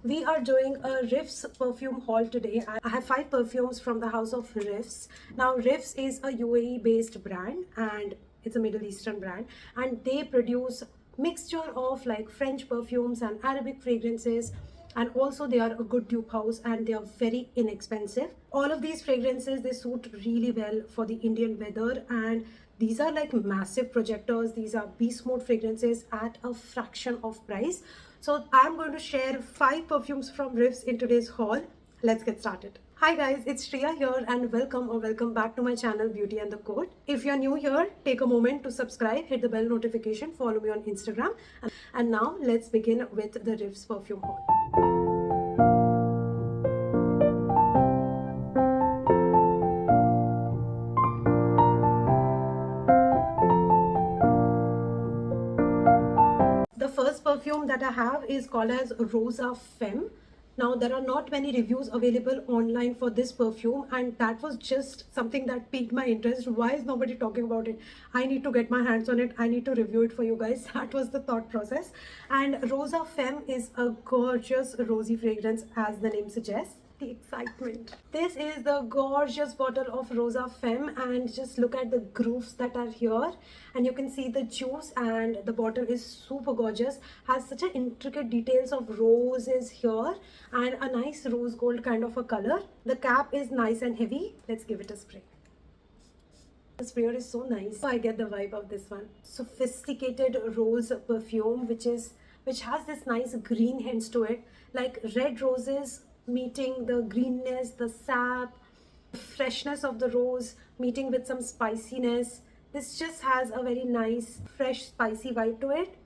We are doing a Riffs perfume haul today. I have 5 perfumes from the house of Riffs. Now, Riffs is a UAE based brand and it's a Middle Eastern brand, and they produce mixture of like French perfumes and Arabic fragrances, and also they are a good dupe house and they are very inexpensive. All of these fragrances, they suit really well for the Indian weather, and these are like massive projectors. These are beast mode fragrances at a fraction of price. So I'm going to share 5 perfumes from Riffs in today's haul. Let's get started. Hi guys, it's Shreya here and welcome back to my channel Beauty and the Code. If you're new here, take a moment to subscribe, hit the bell notification, follow me on Instagram. And now let's begin with the Riffs perfume haul. The first perfume that I have is called as Rosa Femme. Now, there are not many reviews available online for this perfume, and that was just something that piqued my interest. Why is nobody talking about it? I need to get my hands on it. I need to review it for you guys. That was the thought process. And Rosa Femme is a gorgeous rosy fragrance, as the name suggests. The excitement. This is the gorgeous bottle of Rosa Femme, and just look at the grooves that are here, and you can see the juice, and the bottle is super gorgeous, has such an intricate details of roses here and a nice rose gold kind of a color. The cap is nice and heavy. Let's give it a spray. The sprayer is so nice. I get the vibe of this one. Sophisticated rose perfume, which has this nice green hints to it, like red roses meeting the greenness, the sap, freshness of the rose meeting with some spiciness. This just has a very nice, fresh, spicy vibe to it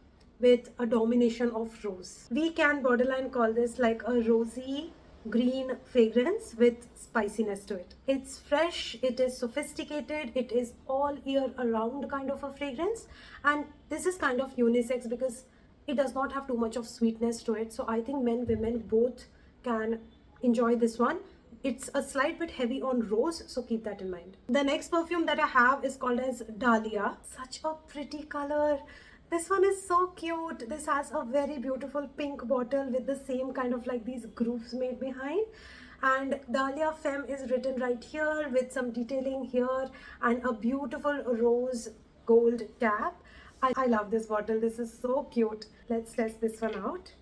with a domination of rose. We can borderline call this like a rosy green fragrance with spiciness to it. It's fresh, it is sophisticated, it is all year around kind of a fragrance, and this is kind of unisex because it does not have too much of sweetness to it. So I think men, women both can enjoy this one. It's a slight bit heavy on rose, so keep that in mind. The next perfume that I have is called as Dahlia. Such a pretty color. This one is so cute. This has a very beautiful pink bottle with the same kind of like these grooves made behind. And Dahlia Femme is written right here with some detailing here and a beautiful rose gold cap. I love this bottle. This is so cute. Let's test this one out.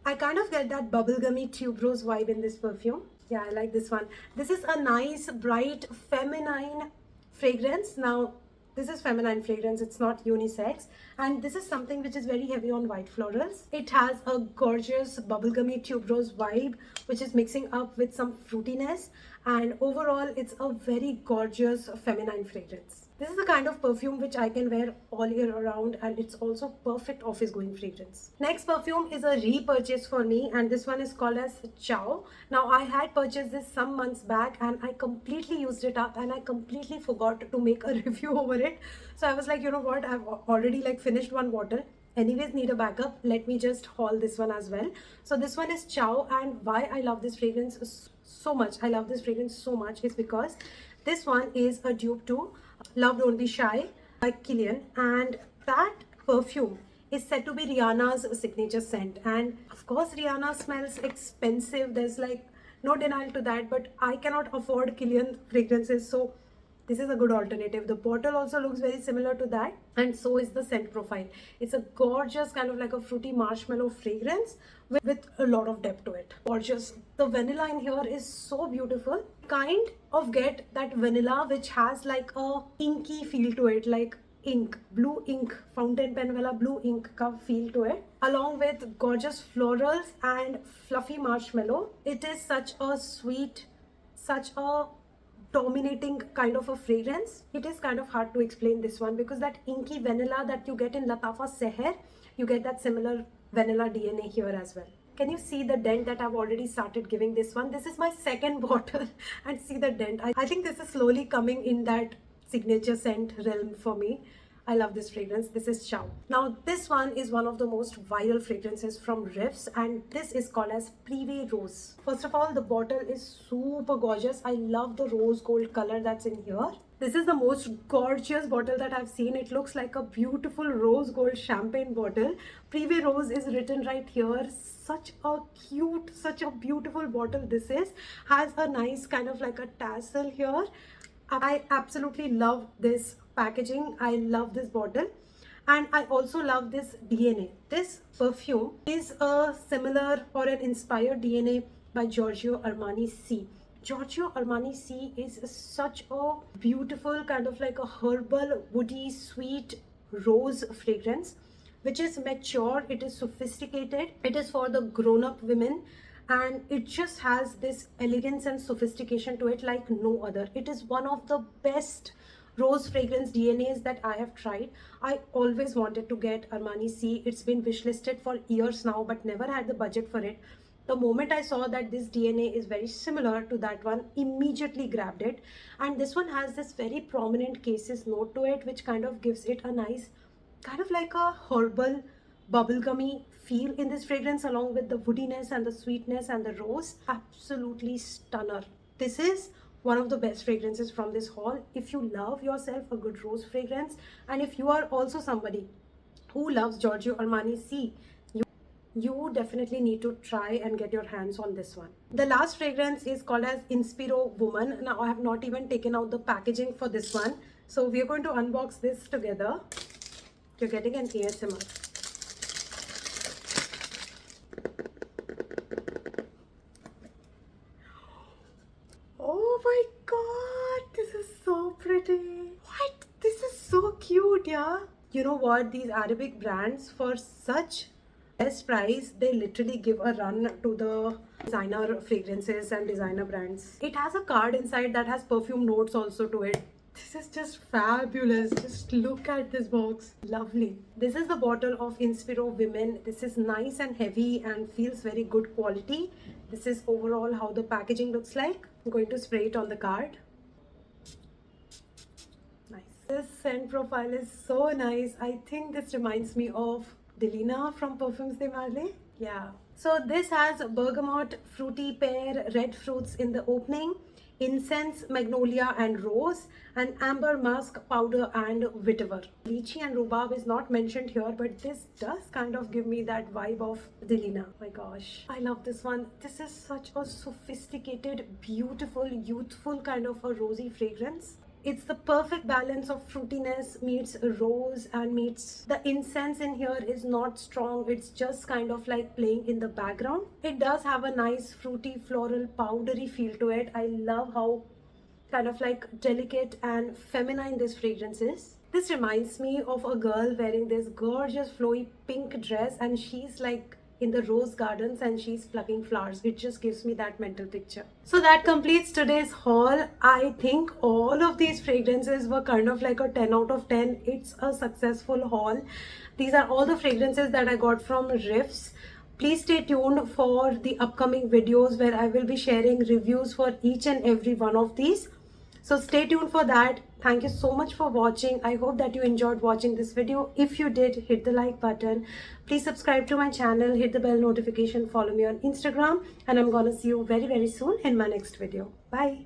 I kind of get that bubblegummy tuberose vibe in this perfume. Yeah, I like this one. This is a nice, bright, feminine fragrance. Now, this is feminine fragrance, it's not unisex. And this is something which is very heavy on white florals. It has a gorgeous bubblegummy tuberose vibe, which is mixing up with some fruitiness. And overall, it's a very gorgeous feminine fragrance. This is the kind of perfume which I can wear all year around, and it's also perfect office going fragrance. Next perfume is a repurchase for me, and this one is called as Ciao. Now, I had purchased this some months back and I completely used it up and I completely forgot to make a review over it. So I was like, you know what, I've already like finished one bottle. Anyways, need a backup. Let me just haul this one as well. So this one is Ciao, and why I love this fragrance so much, I love this fragrance so much, is because this one is a dupe to Love Don't Be Shy by Kilian, and that perfume is said to be Rihanna's signature scent. And of course, Rihanna smells expensive. There's like no denial to that, but I cannot afford Kilian fragrances, so this is a good alternative. The bottle also looks very similar to that, and so is the scent profile. It's a gorgeous kind of like a fruity marshmallow fragrance with a lot of depth to it. Gorgeous. The vanilla in here is so beautiful. Kind of get that vanilla which has like a inky feel to it, like ink, blue ink, fountain pen wala blue ink ka feel to it, along with gorgeous florals and fluffy marshmallow. It is such a sweet, such a dominating kind of a fragrance. It is kind of hard to explain this one because that inky vanilla that you get in Latafa Seher, you get that similar vanilla DNA here as well. Can you see the dent that I've already started giving this one? This is my second bottle and see the dent. I think this is slowly coming in that signature scent realm for me. I love this fragrance. This is Ciao. Now, this one is one of the most viral fragrances from Riffs, and this is called as Privé Rose. First of all, the bottle is super gorgeous. I love the rose gold color that's in here. This is the most gorgeous bottle that I've seen. It looks like a beautiful rose gold champagne bottle. Privé Rose is written right here. Such a cute, such a beautiful bottle this is. Has a nice kind of like a tassel here. I absolutely love this packaging. I love this bottle. And I also love this DNA. This perfume is a similar or an inspired DNA by Giorgio Armani C. Giorgio Armani C is such a beautiful kind of like a herbal, woody, sweet rose fragrance, which is mature, it is sophisticated, it is for the grown-up women, and it just has this elegance and sophistication to it like no other. It is one of the best rose fragrance DNAs that I have tried. I always wanted to get Armani C. It's been wishlisted for years now, but never had the budget for it. The moment I saw that this DNA is very similar to that one, immediately grabbed it. And this one has this very prominent cases note to it, which kind of gives it a nice, kind of like a herbal, bubblegummy feel in this fragrance, along with the woodiness and the sweetness and the rose. Absolutely stunner. This is one of the best fragrances from this haul. If you love yourself a good rose fragrance, and if you are also somebody who loves Giorgio Armani C, you definitely need to try and get your hands on this one. The last fragrance is called as Inspiro Woman. Now I have not even taken out the packaging for this one, so we are going to unbox this together. You're getting an ASMR. Oh my god, this is so pretty. What? This is so cute, yeah. You know what? These Arabic brands, for such best price, they literally give a run to the designer fragrances and designer brands. It has a card inside that has perfume notes also to it. This is just fabulous. Just look at this box. Lovely. This is the bottle of Inspiro Women. This is nice and heavy and feels very good quality. This is overall how the packaging looks like. I'm going to spray it on the card. Nice. This scent profile is so nice. I think this reminds me of Delina from Parfums de Marly. Yeah. So this has bergamot, fruity pear, red fruits in the opening, incense, magnolia and rose, and amber musk, powder and vetiver. Lychee and rhubarb is not mentioned here, but this does kind of give me that vibe of Delina. Oh my gosh, I love this one. This is such a sophisticated, beautiful, youthful kind of a rosy fragrance. It's the perfect balance of fruitiness meets rose and meets the incense in here is not strong. It's just kind of like playing in the background. It does have a nice fruity floral powdery feel to it. I love how kind of like delicate and feminine this fragrance is. This reminds me of a girl wearing this gorgeous flowy pink dress, and she's like in the rose gardens and she's plucking flowers. It just gives me that mental picture. So that completes today's haul. I think all of these fragrances were kind of like a 10 out of 10. It's a successful haul. These are all the fragrances that I got from Riffs. Please stay tuned for the upcoming videos where I will be sharing reviews for each and every one of these. So stay tuned for that. Thank you so much for watching. I hope that you enjoyed watching this video. If you did, hit the like button. Please subscribe to my channel, hit the bell notification, follow me on Instagram, and I'm gonna see you very, very soon in my next video. Bye.